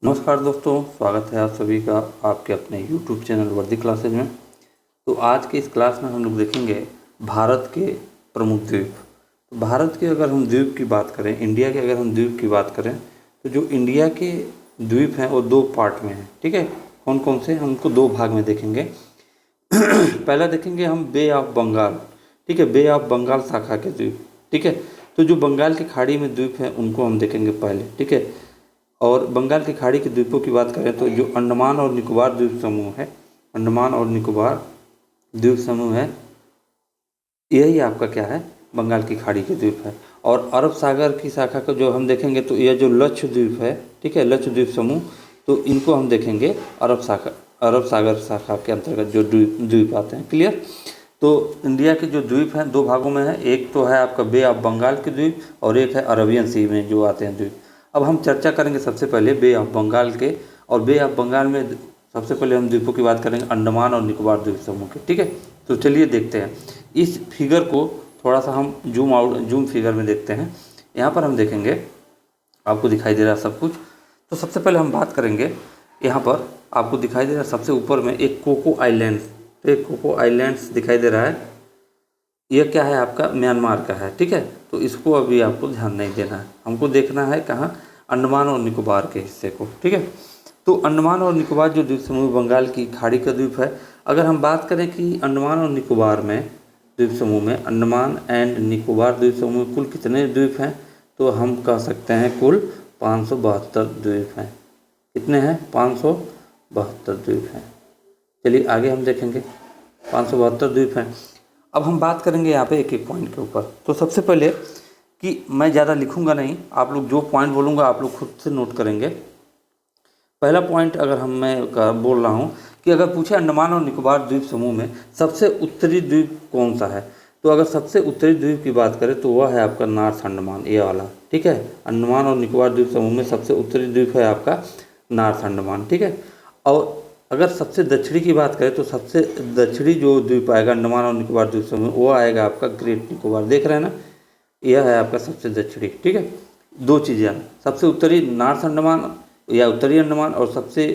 नमस्कार दोस्तों, स्वागत है आप सभी का आपके अपने YouTube चैनल वर्दी क्लासेज में। तो आज के इस क्लास में हम लोग देखेंगे भारत के प्रमुख द्वीप। तो भारत के अगर हम द्वीप की बात करें, इंडिया के अगर हम द्वीप की बात करें, तो जो इंडिया के द्वीप हैं वो दो पार्ट में हैं। ठीक है, कौन कौन से, हम उनको दो भाग में देखेंगे। पहला देखेंगे हम बे ऑफ बंगाल। ठीक है, बे ऑफ बंगाल शाखा के द्वीप। ठीक है, तो जो बंगाल की खाड़ी में द्वीप हैं उनको हम देखेंगे पहले। ठीक है, और बंगाल की खाड़ी के द्वीपों की बात करें तो जो अंडमान और निकोबार द्वीप समूह है, अंडमान और निकोबार द्वीप समूह है, यही आपका क्या है, बंगाल की खाड़ी के द्वीप है। और अरब सागर की शाखा को जो हम देखेंगे तो यह जो लक्षद्वीप है, ठीक है, लक्षद्वीप समूह, तो इनको हम देखेंगे अरब सागर शाखा के अंतर्गत जो द्वीप आते हैं। क्लियर। तो इंडिया के जो द्वीप हैं दो भागों में है, एक तो है आपका बे ऑफ बंगाल के द्वीप और एक है अरबियन सी में जो आते हैं द्वीप। अब हम चर्चा करेंगे सबसे पहले बे ऑफ बंगाल के, और बे ऑफ बंगाल में सबसे पहले हम द्वीपों की बात करेंगे अंडमान और निकोबार द्वीप समूह के। ठीक है, तो चलिए देखते हैं इस फिगर को, थोड़ा सा हम जूम फिगर में देखते हैं। यहाँ पर हम देखेंगे, आपको दिखाई दे रहा है सब कुछ। तो सबसे पहले हम बात करेंगे, यहाँ पर आपको दिखाई दे रहा है सबसे ऊपर में एक कोको आइलैंड। तो एक कोको आइलैंड्स दिखाई दे रहा है, यह क्या है आपका, म्यांमार का है। ठीक है, तो इसको अभी आपको ध्यान नहीं देना है, हमको देखना है कहाँ, अंडमान और निकोबार के हिस्से को। ठीक है, तो अंडमान और निकोबार जो द्वीप समूह बंगाल की खाड़ी का द्वीप है, अगर हम बात करें कि अंडमान और निकोबार में द्वीप समूह में, अंडमान एंड निकोबार द्वीप समूह में कुल कितने द्वीप हैं, तो हम कह सकते हैं कुल 572 द्वीप हैं। कितने हैं, 572 द्वीप हैं। चलिए आगे हम देखेंगे, 572 द्वीप हैं। अब हम बात करेंगे यहाँ पे एक एक पॉइंट के ऊपर। तो सबसे पहले कि मैं ज़्यादा लिखूंगा नहीं, आप लोग जो पॉइंट बोलूँगा आप लोग खुद से नोट करेंगे। पहला पॉइंट अगर मैं बोल रहा हूँ कि अगर पूछे अंडमान और निकोबार द्वीप समूह में सबसे उत्तरी द्वीप कौन सा है, तो अगर सबसे उत्तरी द्वीप की बात करें तो वह है आपका नॉर्थ अंडमान, ये वाला। ठीक है, अंडमान और निकोबार द्वीप समूह में सबसे उत्तरी द्वीप है आपका नॉर्थ अंडमान। ठीक है, और अगर सबसे दक्षिणी की बात करें तो सबसे दक्षिणी जो द्वीप आएगा अंडमान और निकोबार द्वीप समूह, वो आएगा आपका ग्रेट निकोबार। देख रहे हैं ना, यह है आपका सबसे दक्षिणी। ठीक है, दो चीज़ें, सबसे उत्तरी नॉर्थ अंडमान या उत्तरी अंडमान, और सबसे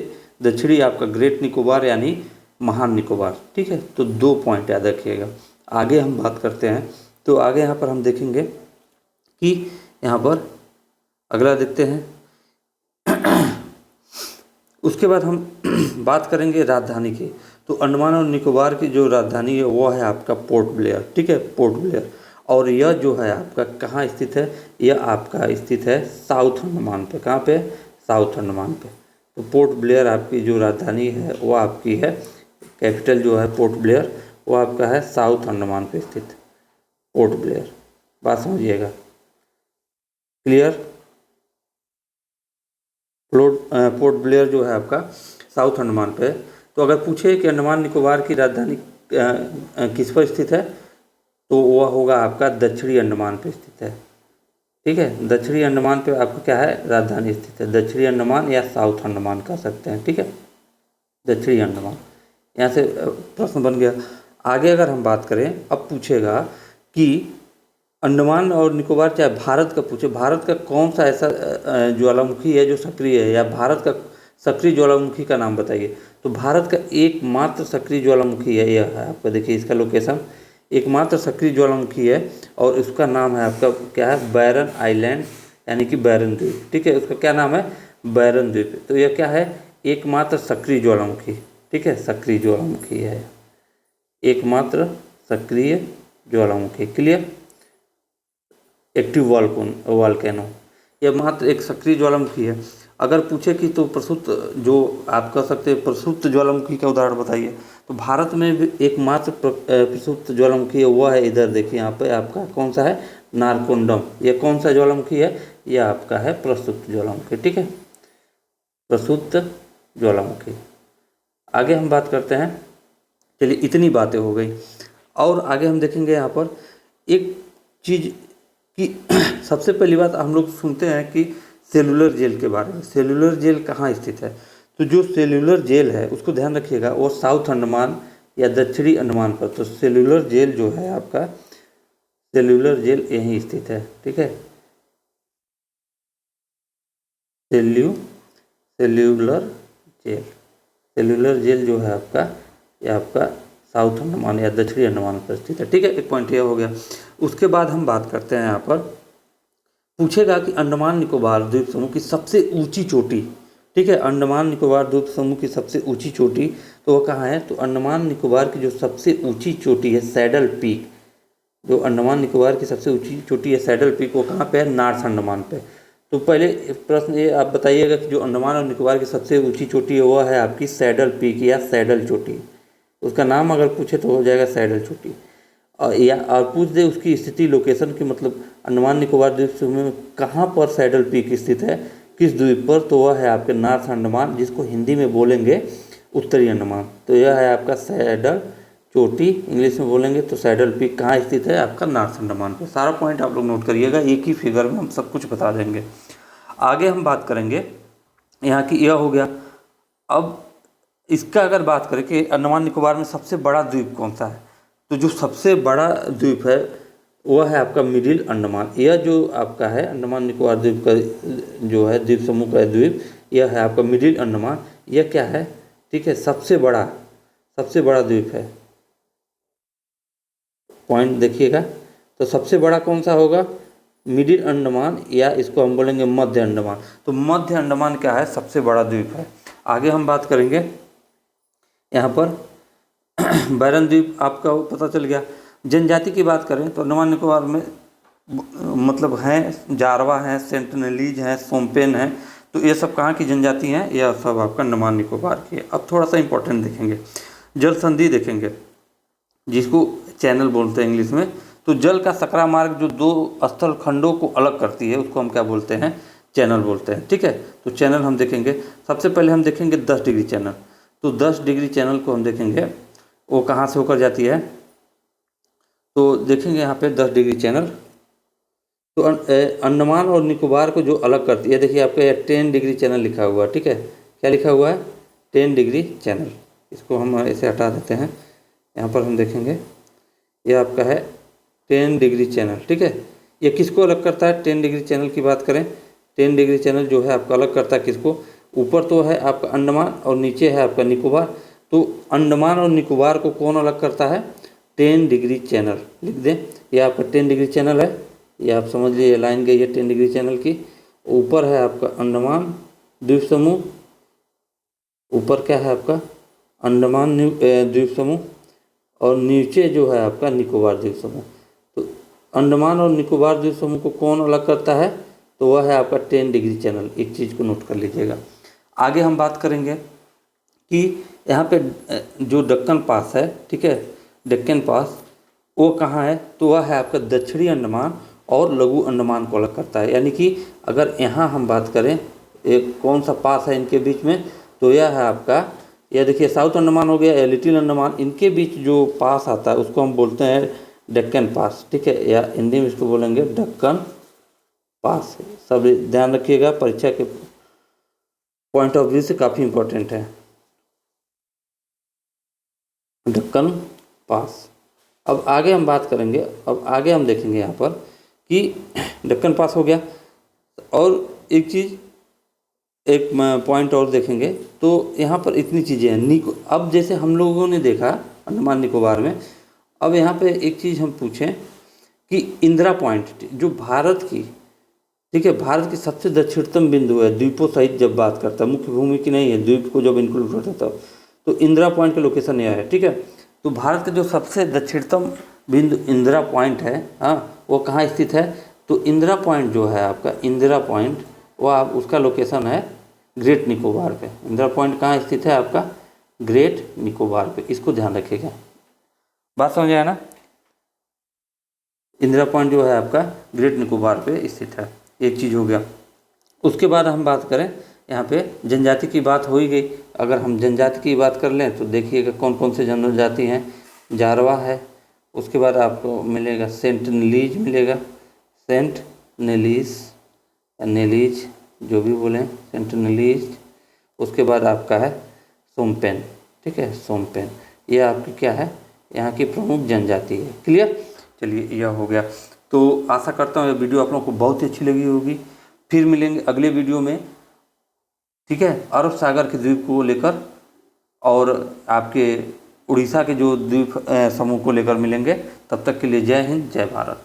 दक्षिणी आपका ग्रेट निकोबार यानी महान निकोबार। ठीक है, तो दो पॉइंट याद रखिएगा। आगे हम बात करते हैं, तो आगे यहाँ पर हम देखेंगे कि यहाँ पर अगला देखते हैं। उसके बाद हम बात करेंगे राजधानी की। तो अंडमान और निकोबार की जो राजधानी है वो है आपका पोर्ट ब्लेयर। ठीक है, पोर्ट ब्लेयर। और यह जो है आपका कहाँ स्थित है, यह आपका स्थित है साउथ अंडमान पे। कहाँ पे, साउथ अंडमान पे। तो पोर्ट ब्लेयर आपकी जो राजधानी है वो आपकी है, कैपिटल जो है पोर्ट ब्लेयर, वो आपका है साउथ अंडमान पे स्थित पोर्ट ब्लेयर। बात समझिएगा, क्लियर। पोर्ट ब्लेयर जो है आपका साउथ अंडमान पे। तो अगर पूछे कि अंडमान निकोबार की राजधानी किस पर स्थित है, तो वह होगा आपका दक्षिणी अंडमान पे स्थित है। ठीक है, दक्षिणी अंडमान पे आपका क्या है, राजधानी स्थित है। दक्षिणी अंडमान या साउथ अंडमान कह सकते हैं। ठीक है, दक्षिणी अंडमान, यहाँ से प्रश्न बन गया। आगे अगर हम बात करें, अब पूछेगा कि अंडमान और निकोबार, चाहे भारत का पूछे, भारत का कौन सा ऐसा ज्वालामुखी है जो सक्रिय है, या भारत का सक्रिय ज्वालामुखी का नाम बताइए। तो भारत का एकमात्र सक्रिय ज्वालामुखी है, यह है आपका, देखिए इसका लोकेशन, एकमात्र सक्रिय ज्वालामुखी है और उसका नाम है आपका क्या है, बैरन आइलैंड, यानी कि बैरन द्वीप। ठीक है, उसका क्या नाम है, बैरन द्वीप। तो यह क्या है, एकमात्र सक्रिय ज्वालामुखी। ठीक है, सक्रिय ज्वालामुखी है, एकमात्र सक्रिय ज्वालामुखी। क्लियर, एक्टिव वॉल्केनो, यह मात्र एक सक्रिय ज्वालामुखी है। अगर पूछे कि तो प्रसुप्त, जो आप कह सकते हैं प्रसुप्त ज्वालामुखी का उदाहरण बताइए, तो भारत में भी एकमात्र प्रसुप्त ज्वालामुखी है, वह है इधर देखिए, यहाँ पे आपका कौन सा है, नारकोंडम। यह कौन सा ज्वालामुखी है, यह आपका है प्रसुप्त ज्वालामुखी। ठीक है, प्रसुप्त ज्वालामुखी। आगे हम बात करते हैं, चलिए इतनी बातें हो गई, और आगे हम देखेंगे यहाँ पर एक चीज़ कि सबसे पहली बात हम लोग सुनते हैं कि सेलुलर जेल के बारे में। सेलुलर जेल कहाँ स्थित है, तो जो सेलुलर जेल है उसको ध्यान रखिएगा, वो साउथ अंडमान या दक्षिणी अंडमान पर। तो सेलुलर जेल जो है आपका, सेलुलर जेल यहीं स्थित है। ठीक है, सेल्यूलर जेल। सेल्यूलर जेल जो है आपका, ये आपका साउथ अंडमान या दक्षिणी अंडमान पर स्थित है। ठीक है, एक पॉइंट यह हो गया। उसके बाद हम बात करते हैं, यहाँ पर पूछेगा कि अंडमान निकोबार द्वीप समूह की सबसे ऊंची चोटी। ठीक है, अंडमान निकोबार द्वीप समूह की सबसे ऊंची चोटी तो वो कहाँ है? तो अंडमान निकोबार की जो सबसे ऊंची चोटी है सैडल पीक, जो अंडमान निकोबार की सबसे ऊंची चोटी है सैडल पीक, वो कहाँ पे है? नॉर्थ अंडमान पे। तो पहले प्रश्न ये आप बताइएगा कि जो अंडमान और निकोबार की सबसे ऊंची चोटी है वो है आपकी सैडल पीक या सैडल चोटी। उसका नाम अगर पूछे तो हो जाएगा सैडल चोटी। और पूछ दे उसकी स्थिति, लोकेशन की, मतलब अंडमान निकोबार द्वीप समूह में कहाँ पर सैडल पीक स्थित है, किस द्वीप पर, तो वह है आपके नॉर्थ अंडमान, जिसको हिंदी में बोलेंगे उत्तरी अंडमान। तो यह है आपका सैडल चोटी, इंग्लिश में बोलेंगे तो सैडल पीक कहाँ स्थित है? आपका नॉर्थ अंडमान पे। सारा पॉइंट आप लोग नोट करिएगा, एक ही फिगर में हम सब कुछ बता देंगे। आगे हम बात करेंगे यहाँ की, यह हो गया। अब इसका अगर बात करें कि अंडमान निकोबार में सबसे बड़ा द्वीप कौन सा है, तो जो सबसे बड़ा द्वीप है वह है आपका मिडिल अंडमान। यह जो आपका है अंडमान निकोबार द्वीप का जो है द्वीप समूह का द्वीप, यह है आपका मिडिल अंडमान। यह क्या है? ठीक है, सबसे बड़ा द्वीप है। पॉइंट देखिएगा, तो सबसे बड़ा कौन सा होगा? मिडिल अंडमान, या इसको हम बोलेंगे मध्य अंडमान। तो मध्य अंडमान क्या है? सबसे बड़ा द्वीप है। आगे हम बात करेंगे यहाँ पर बैरन द्वीप आपका पता चल गया। जनजाति की बात करें तो अंडमान निकोबार में मतलब हैं जारवा हैं, सेंटनलीज हैं, सोम्पेन हैं। तो ये सब कहाँ की जनजाति हैं? यह सब आपका अंडमान निकोबार की है। अब थोड़ा सा इंपॉर्टेंट देखेंगे, जल संधि देखेंगे, जिसको चैनल बोलते हैं इंग्लिश में। तो जल का सकरा मार्ग जो दो स्थल खंडों को अलग करती है, उसको हम क्या बोलते हैं? चैनल बोलते हैं। ठीक है, तो चैनल हम देखेंगे। सबसे पहले हम देखेंगे 10 डिग्री चैनल। तो 10 डिग्री चैनल को हम देखेंगे, वो कहाँ से होकर जाती है? तो देखेंगे यहाँ पे 10 डिग्री चैनल। तो अंडमान और निकोबार को जो अलग करती है, देखिए आपका 10 डिग्री चैनल लिखा हुआ है। ठीक है, क्या लिखा हुआ है? 10 डिग्री चैनल। इसको हम ऐसे हटा देते हैं। यहाँ पर हम देखेंगे ये आपका है 10 डिग्री चैनल। ठीक है, ये किसको अलग करता है? 10 डिग्री चैनल की बात करें, 10 डिग्री चैनल जो है आपका अलग करता है किसको? ऊपर तो है आपका अंडमान और नीचे है आपका निकोबार। तो अंडमान और निकोबार को कौन अलग करता है? 10 डिग्री चैनल। लिख दें, ये आपका 10 डिग्री चैनल है, ये आप समझ लीजिए, लाइन गई है 10 डिग्री चैनल की। ऊपर है आपका अंडमान द्वीप समूह, ऊपर क्या है आपका? अंडमान द्वीप समूह, और नीचे जो है आपका निकोबार द्वीप समूह। तो अंडमान और निकोबार द्वीप समूह को कौन अलग करता है? तो वह है आपका 10 डिग्री चैनल। एक चीज़ को नोट कर लीजिएगा। आगे हम बात करेंगे कि यहाँ पे जो दक्कन पास है, ठीक है, दक्कन पास, वो कहाँ है? तो वह है आपका दक्षिणी अंडमान और लघु अंडमान को अलग करता है। यानी कि अगर यहाँ हम बात करें एक कौन सा पास है इनके बीच में, तो यह है आपका, यह देखिए साउथ अंडमान हो गया या लिटिल अंडमान, इनके बीच जो पास आता है उसको हम बोलते हैं दक्कन पास। ठीक है, या हिंदी में इसको बोलेंगे दक्कन पास। सब ध्यान रखिएगा, परीक्षा के पॉइंट ऑफ व्यू से काफ़ी इंपॉर्टेंट है दक्कन पास। अब आगे हम बात करेंगे, अब आगे हम देखेंगे यहाँ पर कि दक्कन पास हो गया। और एक चीज़, एक पॉइंट और देखेंगे, तो यहाँ पर इतनी चीज़ें हैं। अब जैसे हम लोगों ने देखा अंडमान निकोबार में, अब यहाँ पे एक चीज़ हम पूछें कि इंदिरा पॉइंट जो भारत की, ठीक है, भारत की सबसे दक्षिणतम बिंदु है द्वीपों सहित जब बात करता है, मुख्य भूमि की नहीं है, द्वीप को जब इंक्लूड करता है तो इंदिरा पॉइंट का लोकेशन यह है। ठीक है, तो भारत का जो सबसे दक्षिणतम बिंदु इंदिरा पॉइंट है, हाँ, वो कहाँ स्थित है? तो इंदिरा पॉइंट जो है आपका, इंदिरा पॉइंट, वो आप उसका लोकेशन है ग्रेट निकोबार पे। इंदिरा पॉइंट कहाँ स्थित है आपका? ग्रेट निकोबार पे। इसको ध्यान रखिएगा, बात समझ आया ना? इंदिरा पॉइंट जो है आपका ग्रेट निकोबार पे स्थित है। एक चीज़ हो गया। उसके बाद हम बात करें, यहाँ पे जनजाति की बात हो ही गई। अगर हम जनजाति की बात कर लें तो देखिएगा कौन कौन से जनजाति हैं। जारवा है, उसके बाद आपको मिलेगा सेंटनलीज मिलेगा, सेंटनलीज, नेलीज जो भी बोलें, सेंटनलीज। उसके बाद आपका है सोम्पेन। ठीक है, सोम्पेन, ये आपकी क्या है? यहाँ की प्रमुख जनजाति है। क्लियर? चलिए, यह हो गया। तो आशा करता हूँ ये वीडियो आप लोगों को बहुत ही अच्छी लगी होगी। फिर मिलेंगे अगले वीडियो में। ठीक है, अरब सागर के द्वीप को लेकर और आपके उड़ीसा के जो द्वीप समूह को लेकर मिलेंगे। तब तक के लिए जय हिंद, जय भारत।